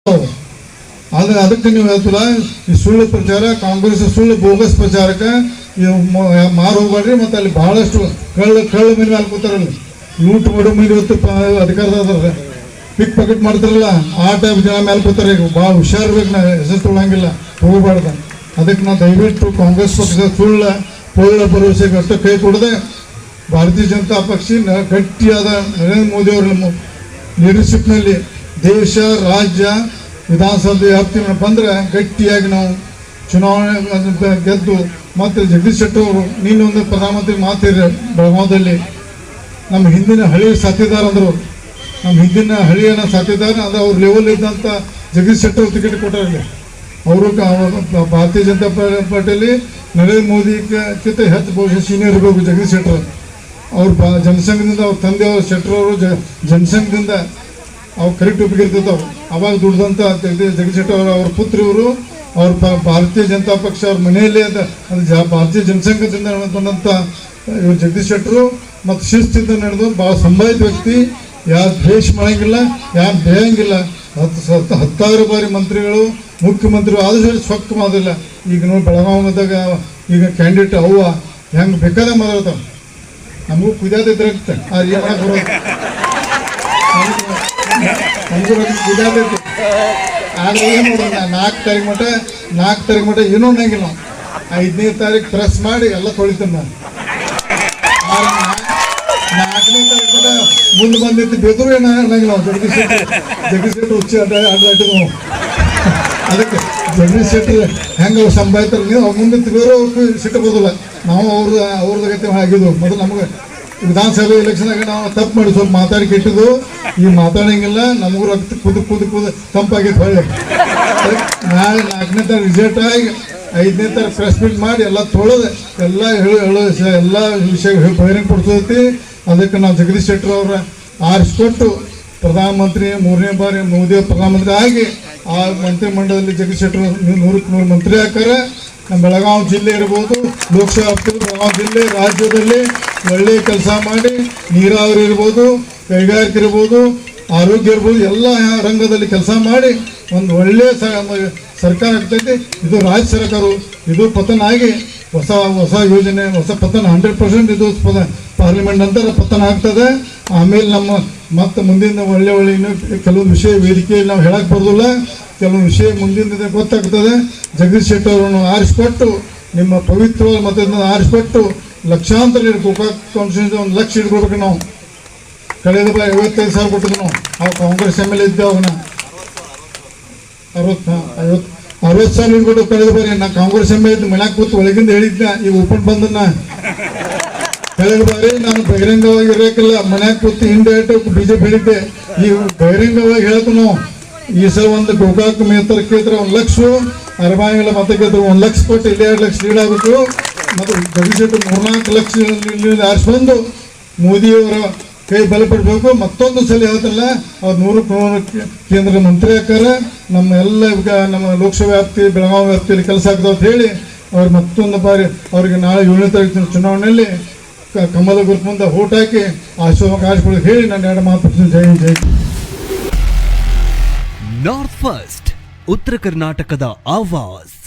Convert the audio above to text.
ಆದ್ರೆ ಅದಕ್ಕೆ ನೀವು ಹೇಳ್ತಿಲ್ಲ, ಈ ಸುಳ್ಳು ಪ್ರಚಾರ, ಕಾಂಗ್ರೆಸ್ ಸುಳ್ಳು ಬೋಗಸ್ ಪ್ರಚಾರಕ್ಕೆ ಮಾರು ಹೋಗ್ಬೇಡ್ರಿ. ಮತ್ತು ಅಲ್ಲಿ ಬಹಳಷ್ಟು ಕಳ್ಳ ಮೀನು ಹಾಕ್ಕೋತಾರಲ್ಲಿ, ಲೂಟ್ ಮಾಡೋ ಮೀನು ಹೊತ್ತು ಅಧಿಕಾರದ ಪಿಕ್ ಪಾಕೆಟ್ ಮಾಡ್ತಾರಲ್ಲ, ಆ ಟೈಪ್ ಜನ ಮೇಲೆ ಕೂತಾರೆ. ಈಗ ಭಾಳ ಹುಷಾರಿರ್ಬೇಕು, ನಾ ಹೆಸರು ತೊಗೊಳಂಗಿಲ್ಲ, ಹೋಗಬಾರ್ದು. ಅದಕ್ಕೆ ನಾವು ದಯವಿಟ್ಟು ಕಾಂಗ್ರೆಸ್ ಪಕ್ಷದ ಪೊಳ್ಳ ಭರವಸೆಗೆ ಅಷ್ಟು ಕೈ ಕೊಡದೆ ಭಾರತೀಯ ಜನತಾ ಪಕ್ಷ ಗಟ್ಟಿಯಾದ ನರೇಂದ್ರ ಮೋದಿ ಅವರ ಲೀಡರ್ಶಿಪ್ನಲ್ಲಿ ದೇಶ, ರಾಜ್ಯ, ವಿಧಾನಸಭೆ ವ್ಯಾಪ್ತಿ ಬಂದರೆ ಗಟ್ಟಿಯಾಗಿ ನಾವು ಚುನಾವಣೆ ಗೆದ್ದು. ಮತ್ತು ಜಗದೀಶ್ ಶೆಟ್ಟರ್ ಅವರು ನೀನೊಂದು ಪ್ರಧಾನಮಂತ್ರಿ ಮಾತಿರ ಬೆಳಗಾವದಲ್ಲಿ ನಮ್ಮ ಹಿಂದಿನ ಹಳಿ ಸಾಥಿದಾರ ಅಂದರು. ನಮ್ಮ ಹಿಂದಿನ ಹಳಿಯನ್ನ ಸಾಥಿದಾರ ಅದು ಅವ್ರ ಲೆವೆಲ್ ಇದ್ದಂಥ ಜಗದೀಶ್ ಶೆಟ್ಟರ್ ಟಿಕೆಟ್ ಕೊಟ್ಟಾರಲ್ಲಿ. ಅವರು ಭಾರತೀಯ ಜನತಾ ಪಾರ್ಟಿಯಲ್ಲಿ ನರೇಂದ್ರ ಮೋದಿಗಿಂತ ಹೆಚ್ಚು ಬಹುಶಃ ಸೀನಿಯರ್ ಇರಬೇಕು ಜಗದೀಶ್ ಶೆಟ್ಟರ್. ಅವ್ರು ಜನಸಂಘದಿಂದ ಅವ್ರ ತಂದೆಯವರು ಶೆಟ್ಟರ್ ಅವರು ಜನಸಂಘದಿಂದ ಅವ್ರು ಕರೆಕ್ಟ್ ಒಪ್ಪಿಗಿರ್ತಿದ್ದವು. ಅವಾಗ ದುಡ್ದಂಥ ಜಗದೀಶ್ ಶೆಟ್ಟರ್ ಅವ್ರ ಪುತ್ರಿಯವರು ಅವ್ರ ಭಾರತೀಯ ಜನತಾ ಪಕ್ಷ ಅವ್ರ ಮನೆಯಲ್ಲೇ ಅದು ಭಾರತೀಯ ಜನಸಂಘದಿಂದ ಬಂದಂಥ ಇವರು ಜಗದೀಶ್ ಶೆಟ್ಟರು ಮತ್ತು ಶಿಸ್ತಿಂದ ನಡೆದು ಭಾಳ ಸಂಭಾವಿತ ವ್ಯಕ್ತಿ. ಯಾರು ದ್ವೇಷ ಮಾಡಂಗಿಲ್ಲ, ಯಾರು ಬೇಯಂಗಿಲ್ಲ. ಹತ್ತಾರು ಬಾರಿ ಮಂತ್ರಿಗಳು, ಮುಖ್ಯಮಂತ್ರಿಗಳು ಆದರೂ ಸ್ವಚ್ಛ ಮಾಡೋದಿಲ್ಲ. ಈಗ ನೋಡಿ ಬೆಳಗಾವಿದಾಗ ಈಗ ಕ್ಯಾಂಡಿಡೇಟ್ ಅವ್ವ ಹೆಂಗೆ ಬೇಕಾದ್ರೆ ಮಾತಾಡ್ತಾವೆ. ನಮಗೂ ಕುದಿಯೋದಿದ್ರೆ ಆ ಏನು ಮಾಡಕ್ಕೆ ಬರೋದು, ನಮಗೂ ಕುದಿಯೋದೈತಿ. ಆದರೆ ಏನು ಮಾಡೋದು, 4 ತಾರೀಕು ಮಟ್ಟ ಏನೂ ಅನ್ನಂಗಿಲ್ಲ. ನಾವು 5ನೇ ತಾರೀಕು ಪ್ರೆಸ್ ಮಾಡಿ ಎಲ್ಲ ತೊಳಿತೇನೆ ನಾನು. 4ನೇ ತಾರೀಕು ಮುಂದೆ ಬಂದಿತ್ತು ಬೇದರು ಏನೋ ಅನ್ನಂಗಿಲ್ಲ. ಜಗದೀಶ್ ಶೆಟ್ಟರ್ ಹುಚ್ಚಿ ಅಡ್ಡಾಟಿದ್ವು ನಾವು. ಅದಕ್ಕೆ ಜಗದೀಶ್ ಶೆಟ್ಟರ್ ಹೆಂಗೆ ಅವ್ರು ಸಂಭಾಯ್ತಾರೆ, ನೀವು ಅವ್ರು ಮುಂದೆ ಬೇರೆ ಅವ್ರಿಗೆ ಸಿಟ್ಟು ಬರೋದಿಲ್ಲ. ನಾವು ಅವ್ರದ್ದು ಗತಿ ಆಗಿದ್ವು. ಮೊದಲು ನಮಗೆ ವಿಧಾನಸಭೆ ಎಲೆಕ್ಷನ್ಯಾಗ ನಾವು ತಪ್ಪು ಮಾಡಿ ಸ್ವಲ್ಪ ಮಾತಾಡಿ ಕೆಟ್ಟಿದ್ದು. ಈ ಮಾತಾಡಂಗಿಲ್ಲ, ನಮಗೂ ರಕ್ತ ಕುದು ತಂಪಾಗಿತ್ತು. ಹೊಳ್ಳೆ ನಾಳೆ 4ನೇ ತಾರೀಕು ರಿಸಲ್ಟ್ ಆಗಿ 5ನೇ ತಾರೀಕು ಪ್ರೆಸ್ ಮೀಟ್ ಮಾಡಿ ಎಲ್ಲ ತೊಳೆದು ಎಲ್ಲ ಎಲ್ಲ ವಿಷಯ ಬಹಿರಂಗ ಪಡಿಸೋತಿ. ಅದಕ್ಕೆ ನಾವು ಜಗದೀಶ್ ಶೆಟ್ಟರ್ ಅವರ ಆರಿಸ್ಕೊಟ್ಟು ಪ್ರಧಾನಮಂತ್ರಿ 3ನೇ ಬಾರಿ ಮೋದಿ ಪ್ರಧಾನಮಂತ್ರಿ ಆಗಿ ಆ ಮಂತ್ರಿಮಂಡಲದಲ್ಲಿ ಜಗದೀಶ್ ಶೆಟ್ಟರ್ 100ಕ್ಕೆ 100 ಮಂತ್ರಿ ಹಾಕಾರ. ನಮ್ಮ ಬೆಳಗಾವಿ ಜಿಲ್ಲೆ ಇರ್ಬೋದು, ಲೋಕಸಭಾ ಬೆಳಗಾವಿ ಜಿಲ್ಲೆ, ರಾಜ್ಯದಲ್ಲಿ ಒಳ್ಳೆಯ ಕೆಲಸ ಮಾಡಿ ನೀರಾವರಿ ಇರ್ಬೋದು, ಕೈಗಾರಿಕೆ ಇರ್ಬೋದು, ಆರೋಗ್ಯ ಇರ್ಬೋದು, ಎಲ್ಲ ರಂಗದಲ್ಲಿ ಕೆಲಸ ಮಾಡಿ ಒಂದು ಒಳ್ಳೆಯ ಸರ್ಕಾರ ಆಗ್ತೈತಿ. ಇದು ರಾಜ್ಯ ಸರ್ಕಾರ, ಇದು ಪತನ ಆಗಿ ಹೊಸ ಯೋಜನೆ, ಹೊಸ ಪತನ 100% ಇದು ಪಾರ್ಲಿಮೆಂಟ್ ನಂತರ ಪತನ ಆಗ್ತದೆ. ಆಮೇಲೆ ನಮ್ಮ ಮತ್ತು ಮುಂದಿನ ಒಳ್ಳೆ ಇನ್ನೂ ಕೆಲವೊಂದು ವಿಷಯ ವೇದಿಕೆಯಲ್ಲಿ ನಾವು ಹೇಳಕ್ಕೆ ಬರೋದಿಲ್ಲ. ಕೆಲವೊಂದು ವಿಷಯ ಮುಂದಿನ ಗೊತ್ತಾಗ್ತದೆ. ಜಗದೀಶ್ ಶೆಟ್ಟರ್ ಅವರನ್ನು ಆರಿಸ್ಕೊಟ್ಟು, ನಿಮ್ಮ ಪವಿತ್ರವಾದ ಮತದಿಂದ ಆರಿಸ್ಕೊಟ್ಟು ಲಕ್ಷಾಂತರ ಗೋಕಾಕ್ ಕಾನ್ಸ್ಟಿಟ್ಯೂನ್ಸಿ 1 ಲಕ್ಷ ಇಟ್ಕೊಳ್ಬೇಕು. ನಾವು ಕಳೆದ ಬಾರಿ 55,000 ಕೊಟ್ಟಿದ್ದು. ನಾವು ಅವಾಗ ಕಾಂಗ್ರೆಸ್ MLA ಇದ್ದೆ. ಅವಾಗ 60,000 ಇಟ್ಕೊಟ್ಟು ಕಳೆದ ಬಾರಿ ನಾ ಕಾಂಗ್ರೆಸ್ MLA ಇದ್ದು ಮನ್ಯಾಗ ಕೂತು ಒಳಗಿಂದ ಹೇಳಿದ್ನ. ಈಗ ಓಪನ್ ಬಂದನ್ನ ಕಳೆದ ಬಾರಿ ನಾನು ಬಹಿರಂಗವಾಗಿ ಇರೋಕ್ಕಿಲ್ಲ, ಮನ್ಯಾಗ ಕೂತು ಇಂಡೈರೆಕ್ಟ್ BJP ಹೇಳಿದ್ದೆ. ಈಗ ಬಹಿರಂಗವಾಗಿ ಹೇಳ್ತು ನಾವು ಈ ಸಲ ಒಂದು ಗೋಕಾಕ್ ಕ್ಷೇತ್ರ 1 ಲಕ್ಷ, ಅರಬಾಯಿಗಳ ಮತಕ್ಷೇತ್ರ 1 ಲಕ್ಷ ಕೊಟ್ಟು ಇಲ್ಲಿ 2 ಲಕ್ಷ ಲೀಡ್ ಆಗಬೇಕು. ಮತ್ತು ಜಗದೀಶ್ ಶೆಟ್ಟರ್ 3-4 ಲಕ್ಷ ಆರಿಸ್ಬಂದು ಮೋದಿಯವರ ಕೈ ಬಲಪಡಬೇಕು. ಮತ್ತೊಂದು ಸಲ ಹೇಳ್ತಲ್ಲ, ಅವ್ರು 100ಕ್ಕೆ ಕೇಂದ್ರದ ಮಂತ್ರಿ ಹಾಕಾರ. ನಮ್ಮ ಎಲ್ಲ ಈಗ ನಮ್ಮ ಲೋಕಸಭಾ ವ್ಯಾಪ್ತಿ, ಬೆಳಗಾವಿ ವ್ಯಾಪ್ತಿಯಲ್ಲಿ ಕೆಲಸ ಆಗ್ತಾವ ಅಂತ ಹೇಳಿ ಅವ್ರು ಮತ್ತೊಂದು ಬಾರಿ ಅವ್ರಿಗೆ ನಾಳೆ 7ನೇ ತಾರೀಕು ಚುನಾವಣೆಯಲ್ಲಿ ಕಮಲ ಗುರುತಿಂದ ಓಟ್ ಹಾಕಿ ಆಶೀರ್ವಾದ ಹೇಳಿ ನಾನು 2 ಮಾತು ಜೈ. ನಾರ್ತ್ ಫಸ್ಟ್, ಉತ್ತರ ಕರ್ನಾಟಕದ ಆವಾಜ್.